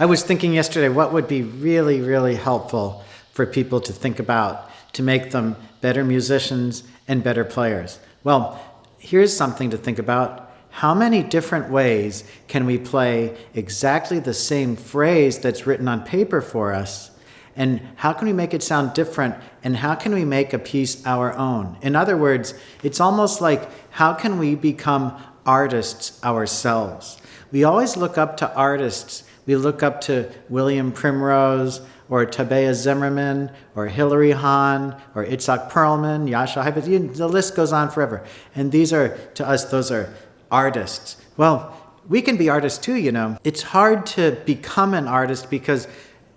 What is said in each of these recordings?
I was thinking yesterday what would be really, really helpful for people to think about to make them better musicians and better players. Well, here's something to think about. How many different ways can we play exactly the same phrase that's written on paper for us? And how can we make it sound different? And how can we make a piece our own? In other words, it's almost like, how can we become artists ourselves? We always look up to artists. We look up to William Primrose, or Tabea Zimmerman, or Hilary Hahn, or Itzhak Perlman, Yasha Heifetz. The list goes on forever. And these are, to us, those are artists. Well, we can be artists too, you know. It's hard to become an artist because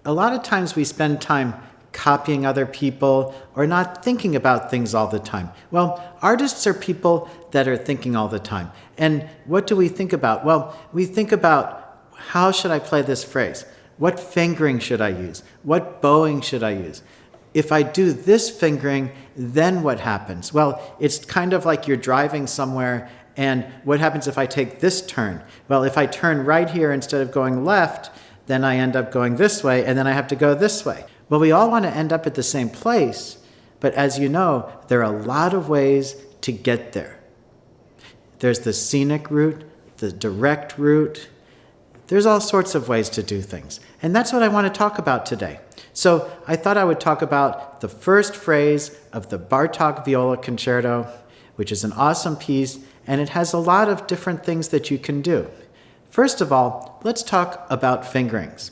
a lot of times we spend time copying other people or not thinking about things all the time. Well, artists are people that are thinking all the time. And what do we think about? Well, we think about, how should I play this phrase? What fingering should I use? What bowing should I use? If I do this fingering, then what happens? Well, it's kind of like you're driving somewhere, and what happens if I take this turn? Well, if I turn right here instead of going left, then I end up going this way, and then I have to go this way. Well, we all want to end up at the same place, but as you know, there are a lot of ways to get there. There's the scenic route, the direct route. There's all sorts of ways to do things. And that's what I want to talk about today. So I thought I would talk about the first phrase of the Bartok Viola Concerto, which is an awesome piece, and it has a lot of different things that you can do. First of all, let's talk about fingerings.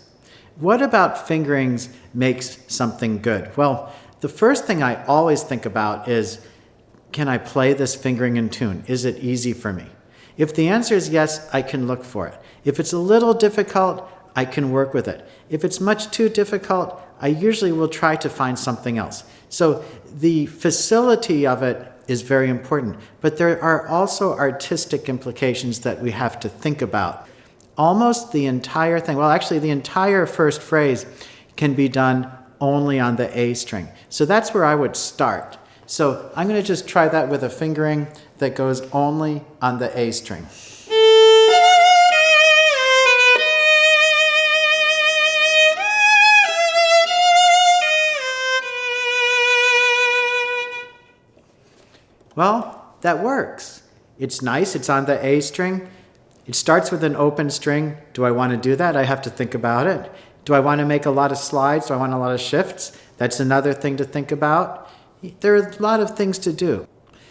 What about fingerings makes something good? Well, the first thing I always think about is, can I play this fingering in tune? Is it easy for me? If the answer is yes, I can look for it. If it's a little difficult, I can work with it. If it's much too difficult, I usually will try to find something else. So the facility of it is very important, but there are also artistic implications that we have to think about. Almost the entire thing, well, actually the entire first phrase can be done only on the A string. So that's where I would start. So I'm going to just try that with a fingering that goes only on the A string. Well, that works. It's nice, it's on the A string. It starts with an open string. Do I want to do that? I have to think about it. Do I want to make a lot of slides? Do I want a lot of shifts? That's another thing to think about. There are a lot of things to do.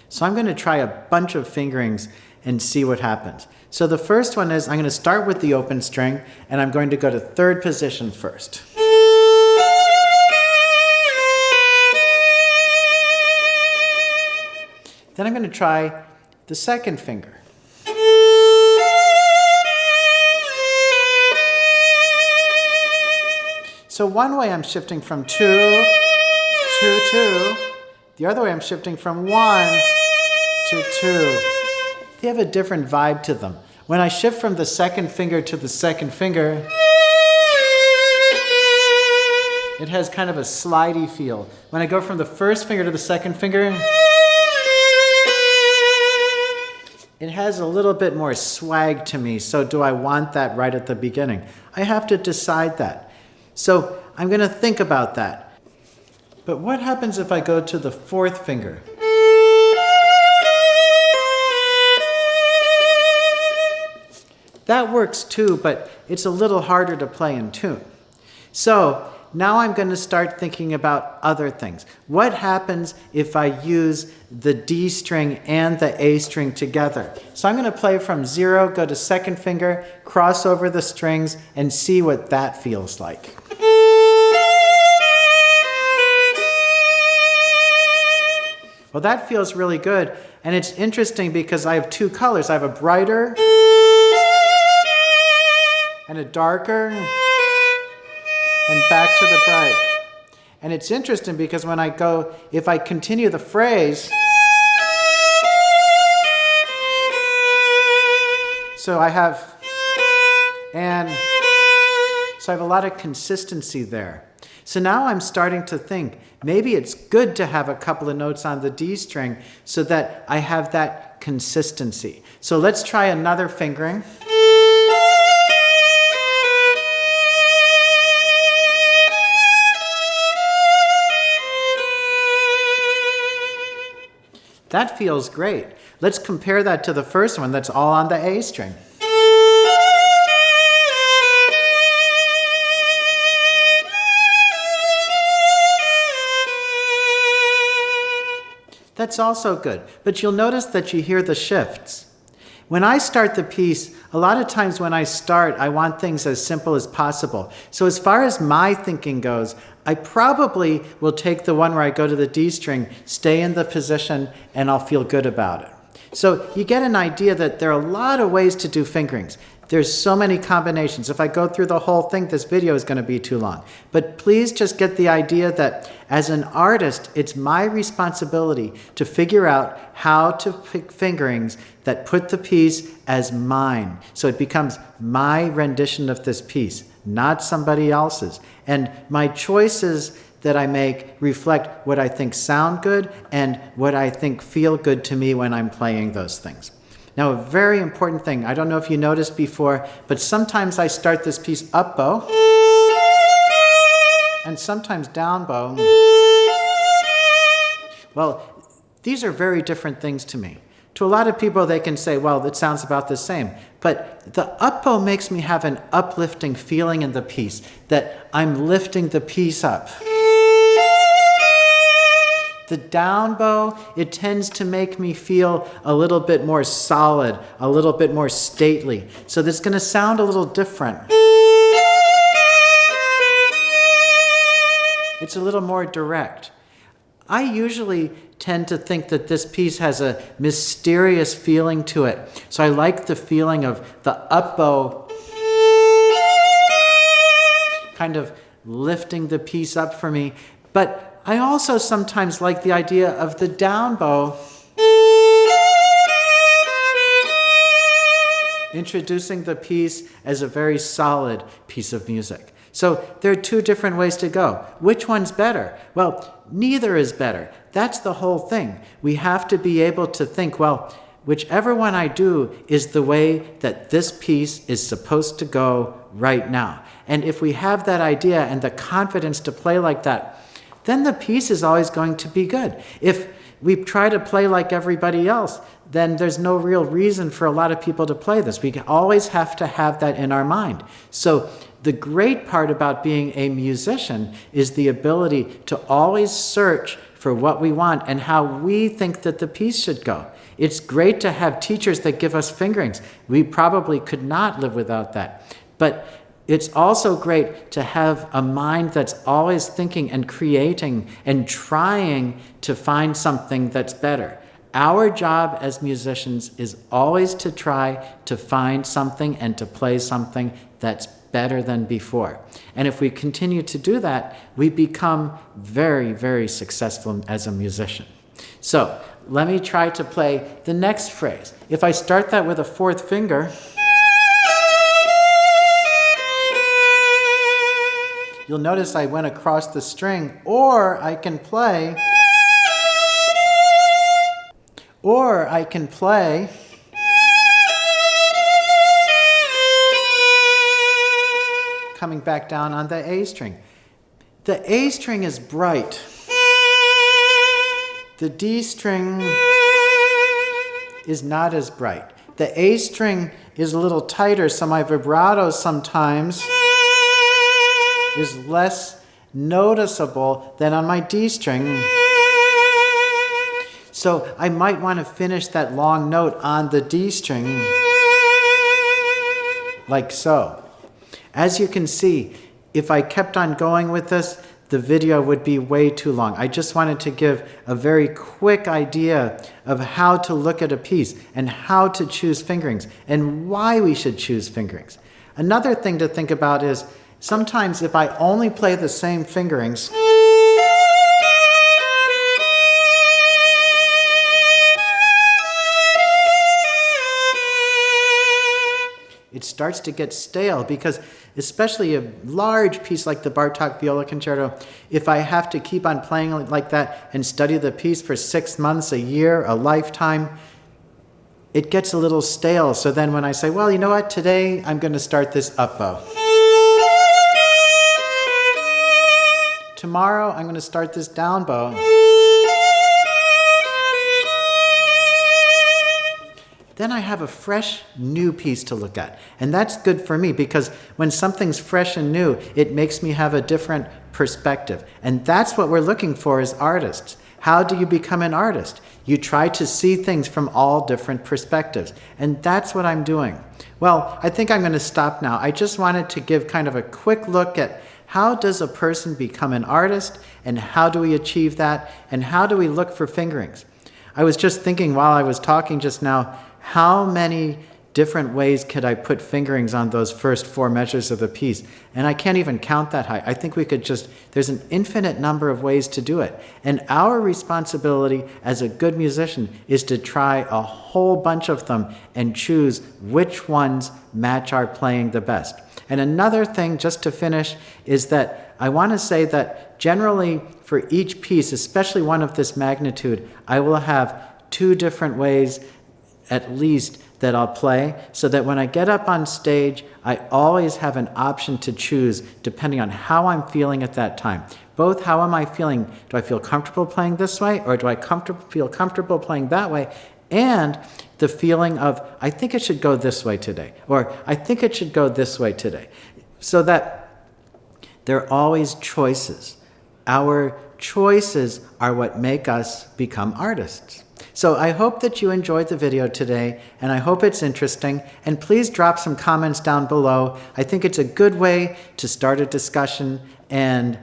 So I'm going to try a bunch of fingerings and see what happens. So the first one is, I'm going to start with the open string, and I'm going to go to third position first. Then I'm going to try the second finger. So one way I'm shifting from 2 to 2. The other way I'm shifting from 1 to 2. They have a different vibe to them. When I shift from the second finger to the second finger, it has kind of a slidey feel. When I go from the first finger to the second finger, it has a little bit more swag to me. So do I want that right at the beginning? I have to decide that. So I'm going to think about that. But what happens if I go to the fourth finger? That works too, but it's a little harder to play in tune. So now I'm going to start thinking about other things. What happens if I use the D string and the A string together? So I'm going to play from 0, go to second finger, cross over the strings, and see what that feels like. Well, that feels really good. And it's interesting because I have two colors. I have a brighter and a darker, and back to the bright. And it's interesting because when I go, if I continue the phrase, so I have, and so I have a lot of consistency there. So now I'm starting to think, maybe it's good to have a couple of notes on the D string so that I have that consistency. So let's try another fingering. That feels great. Let's compare that to the first one that's all on the A string. That's also good, but you'll notice that you hear the shifts. When I start the piece, a lot of times when I start, I want things as simple as possible. So as far as my thinking goes, I probably will take the one where I go to the D string, stay in the position, and I'll feel good about it. So you get an idea that there are a lot of ways to do fingerings. There's so many combinations. If I go through the whole thing, this video is going to be too long. But please just get the idea that as an artist, it's my responsibility to figure out how to pick fingerings that put the piece as mine. So it becomes my rendition of this piece, not somebody else's. And my choices that I make reflect what I think sound good and what I think feel good to me when I'm playing those things. Now, a very important thing, I don't know if you noticed before, but sometimes I start this piece up bow, and sometimes down bow. Well, these are very different things to me. To a lot of people, they can say, well, it sounds about the same. But the up bow makes me have an uplifting feeling in the piece, that I'm lifting the piece up. The down bow, it tends to make me feel a little bit more solid, a little bit more stately. So that's going to sound a little different. It's a little more direct. I usually tend to think that this piece has a mysterious feeling to it. So I like the feeling of the up bow kind of lifting the piece up for me. But I also sometimes like the idea of the down bow introducing the piece as a very solid piece of music. So there are two different ways to go. Which one's better? Well, neither is better. That's the whole thing. We have to be able to think, well, whichever one I do is the way that this piece is supposed to go right now. And if we have that idea and the confidence to play like that, then the piece is always going to be good. If we try to play like everybody else, then there's no real reason for a lot of people to play this. We always have to have that in our mind. So the great part about being a musician is the ability to always search for what we want and how we think that the piece should go. It's great to have teachers that give us fingerings. We probably could not live without that. But it's also great to have a mind that's always thinking and creating and trying to find something that's better. Our job as musicians is always to try to find something and to play something that's better than before. And if we continue to do that, we become very, very successful as a musician. So let me try to play the next phrase. If I start that with a fourth finger, you'll notice I went across the string, or I can play coming back down on the A string. The A string is bright. The D string is not as bright. The A string is a little tighter, so my vibrato sometimes is less noticeable than on my D string. So I might want to finish that long note on the D string like so. As you can see, if I kept on going with this, the video would be way too long. I just wanted to give a very quick idea of how to look at a piece and how to choose fingerings and why we should choose fingerings. Another thing to think about is sometimes if I only play the same fingerings, it starts to get stale because especially a large piece like the Bartok-Viola-Concerto, if I have to keep on playing like that and study the piece for 6 months, a year, a lifetime, it gets a little stale. So then when I say, well, you know what, today I'm going to start this up bow. Tomorrow I'm going to start this down bow. then I have a fresh, new piece to look at. And that's good for me because when something's fresh and new, it makes me have a different perspective. And that's what we're looking for as artists. How do you become an artist? You try to see things from all different perspectives. And that's what I'm doing. Well, I think I'm going to stop now. I just wanted to give kind of a quick look at how does a person become an artist, and how do we achieve that, and how do we look for fingerings? I was just thinking while I was talking just now, how many different ways could I put fingerings on those first 4 measures of the piece? And I can't even count that high. I think we could there's an infinite number of ways to do it. And our responsibility as a good musician is to try a whole bunch of them and choose which ones match our playing the best. And another thing, just to finish, is that I want to say that generally for each piece, especially one of this magnitude, I will have 2 different ways at least that I'll play, so that when I get up on stage, I always have an option to choose depending on how I'm feeling at that time. Both how am I feeling? Do I feel comfortable playing this way, or do I feel comfortable playing that way? And the feeling of, I think it should go this way today, or I think it should go this way today. So that there are always choices. Our choices are what make us become artists. So I hope that you enjoyed the video today, and I hope it's interesting. And please drop some comments down below. I think it's a good way to start a discussion. And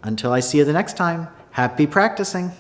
until I see you the next time, happy practicing.